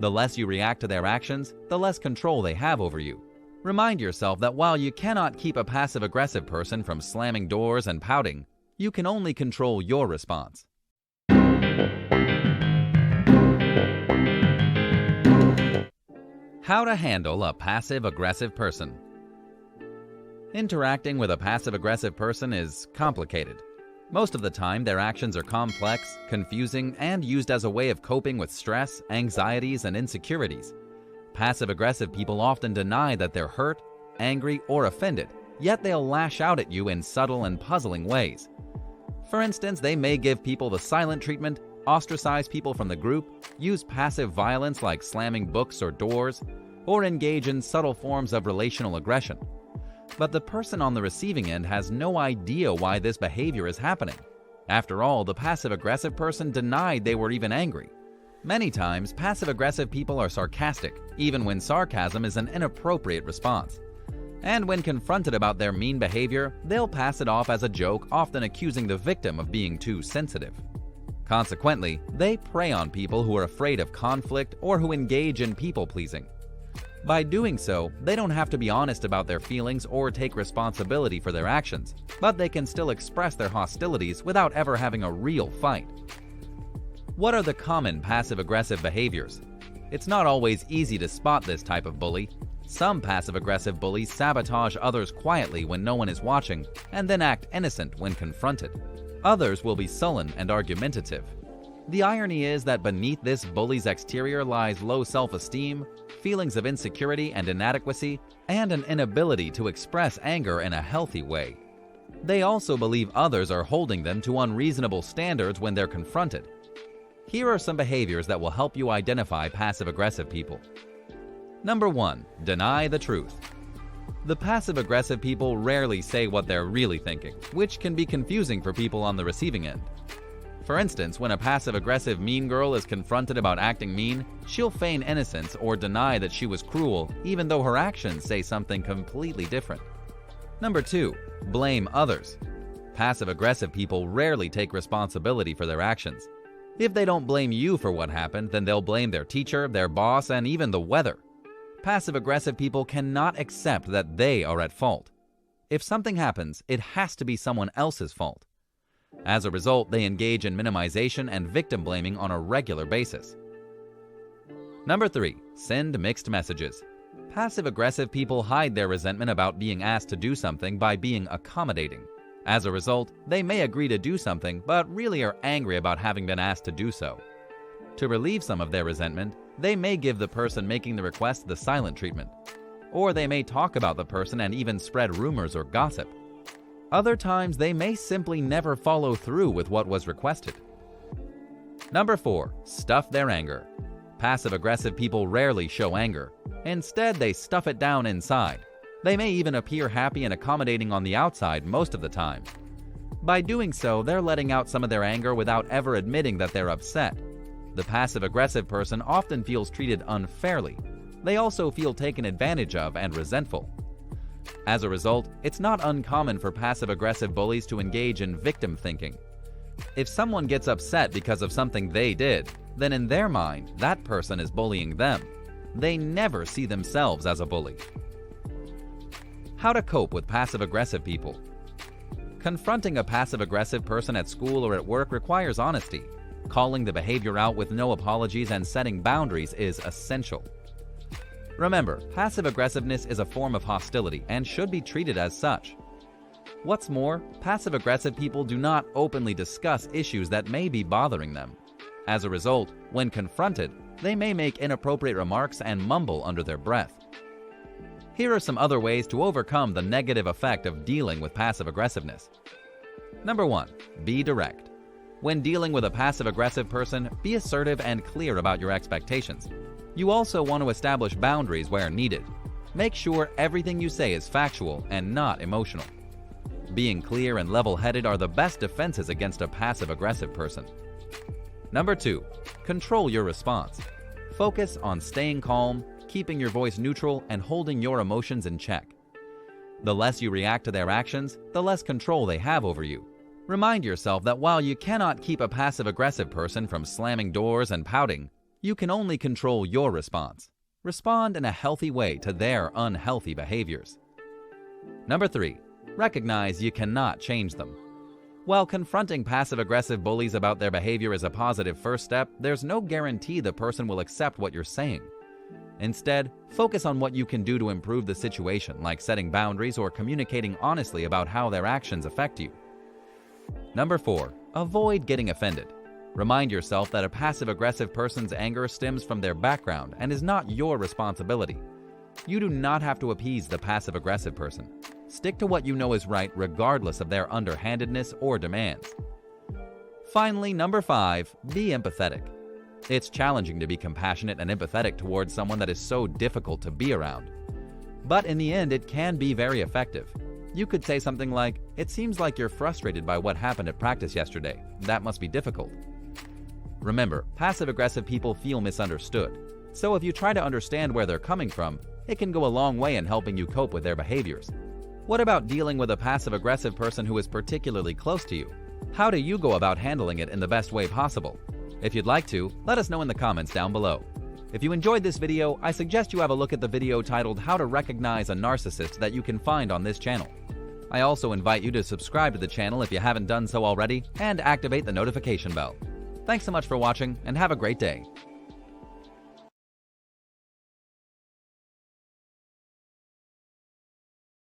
The less you react to their actions, the less control they have over you. Remind yourself that while you cannot keep a passive-aggressive person from slamming doors and pouting, you can only control your response. How to handle a passive-aggressive person. Interacting with a passive-aggressive person is complicated. Most of the time, their actions are complex, confusing, and used as a way of coping with stress, anxieties, and insecurities. Passive-aggressive people often deny that they're hurt, angry, or offended, yet they'll lash out at you in subtle and puzzling ways. For instance, they may give people the silent treatment, ostracize people from the group, use passive violence like slamming books or doors, or engage in subtle forms of relational aggression. But the person on the receiving end has no idea why this behavior is happening. After all, the passive-aggressive person denied they were even angry. Many times, passive-aggressive people are sarcastic, even when sarcasm is an inappropriate response. And when confronted about their mean behavior, they'll pass it off as a joke, often accusing the victim of being too sensitive. Consequently, they prey on people who are afraid of conflict or who engage in people-pleasing. By doing so, they don't have to be honest about their feelings or take responsibility for their actions, but they can still express their hostilities without ever having a real fight. What are the common passive-aggressive behaviors? It's not always easy to spot this type of bully. Some passive-aggressive bullies sabotage others quietly when no one is watching and then act innocent when confronted. Others will be sullen and argumentative. The irony is that beneath this bully's exterior lies low self-esteem, feelings of insecurity and inadequacy, and an inability to express anger in a healthy way. They also believe others are holding them to unreasonable standards when they're confronted. Here are some behaviors that will help you identify passive-aggressive people. Number 1. Deny the truth. The passive-aggressive people rarely say what they're really thinking, which can be confusing for people on the receiving end. For instance, when a passive-aggressive mean girl is confronted about acting mean, she'll feign innocence or deny that she was cruel, even though her actions say something completely different. Number 2. Blame others. Passive-aggressive people rarely take responsibility for their actions. If they don't blame you for what happened, then they'll blame their teacher, their boss, and even the weather. Passive-aggressive people cannot accept that they are at fault. If something happens, it has to be someone else's fault. As a result, they engage in minimization and victim blaming on a regular basis. Number 3. Send mixed messages. Passive-aggressive people hide their resentment about being asked to do something by being accommodating. As a result, they may agree to do something, but really are angry about having been asked to do so. To relieve some of their resentment, they may give the person making the request the silent treatment. Or they may talk about the person and even spread rumors or gossip. Other times, they may simply never follow through with what was requested. Number 4. Stuff their anger. Passive-aggressive people rarely show anger. Instead, they stuff it down inside. They may even appear happy and accommodating on the outside most of the time. By doing so, they're letting out some of their anger without ever admitting that they're upset. The passive-aggressive person often feels treated unfairly. They also feel taken advantage of and resentful. As a result, it's not uncommon for passive-aggressive bullies to engage in victim thinking. If someone gets upset because of something they did, then in their mind, that person is bullying them. They never see themselves as a bully. How to cope with passive-aggressive people. Confronting a passive-aggressive person at school or at work requires honesty. Calling the behavior out with no apologies and setting boundaries is essential. Remember, passive-aggressiveness is a form of hostility and should be treated as such. What's more, passive-aggressive people do not openly discuss issues that may be bothering them. As a result, when confronted, they may make inappropriate remarks and mumble under their breath. Here are some other ways to overcome the negative effect of dealing with passive-aggressiveness. Number 1. Be direct. When dealing with a passive-aggressive person, be assertive and clear about your expectations. You also want to establish boundaries where needed. Make sure everything you say is factual and not emotional. Being clear and level-headed are the best defenses against a passive-aggressive person. Number 2. Control your response. Focus on staying calm, keeping your voice neutral, and holding your emotions in check. The less you react to their actions, the less control they have over you. Remind yourself that while you cannot keep a passive-aggressive person from slamming doors and pouting, You can only control your response. Respond in a healthy way to their unhealthy behaviors. Number 3. Recognize you cannot change them. While confronting passive-aggressive bullies about their behavior is a positive first step, there's no guarantee the person will accept what you're saying. Instead, focus on what you can do to improve the situation, like setting boundaries or communicating honestly about how their actions affect you. Number 4. Avoid getting offended. Remind yourself that a passive-aggressive person's anger stems from their background and is not your responsibility. You do not have to appease the passive-aggressive person. Stick to what you know is right regardless of their underhandedness or demands. Finally, number 5. Be empathetic. It's challenging to be compassionate and empathetic towards someone that is so difficult to be around. But in the end, it can be very effective. You could say something like, "It seems like you're frustrated by what happened at practice yesterday. That must be difficult." Remember, passive-aggressive people feel misunderstood. So if you try to understand where they're coming from, it can go a long way in helping you cope with their behaviors. What about dealing with a passive-aggressive person who is particularly close to you? How do you go about handling it in the best way possible? If you'd like to, let us know in the comments down below. If you enjoyed this video, I suggest you have a look at the video titled "How to Recognize a Narcissist" that you can find on this channel. I also invite you to subscribe to the channel if you haven't done so already and activate the notification bell. Thanks so much for watching and have a great day.